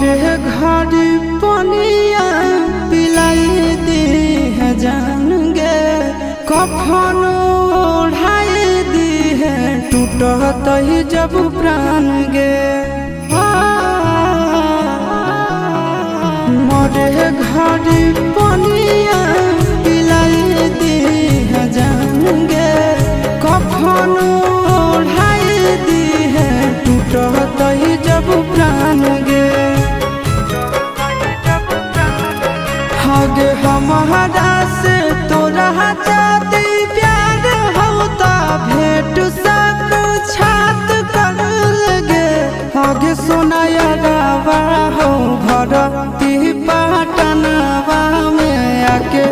मोरे घर पनिया पिलाई दी है जान गे, कफन ओढ़ाई दी है टूटत ही जब प्राण गे। मोरे घर पनिया पिलाई दी है जान गे, कफन ओढ़ाई दी है टूटत ही जब प्राण गे। हगे हमारा से तोरा जाती प्यार होता भेंट साक्षात कर लगे। हगे सोनाया गावा हो भरती पाटनवा में आके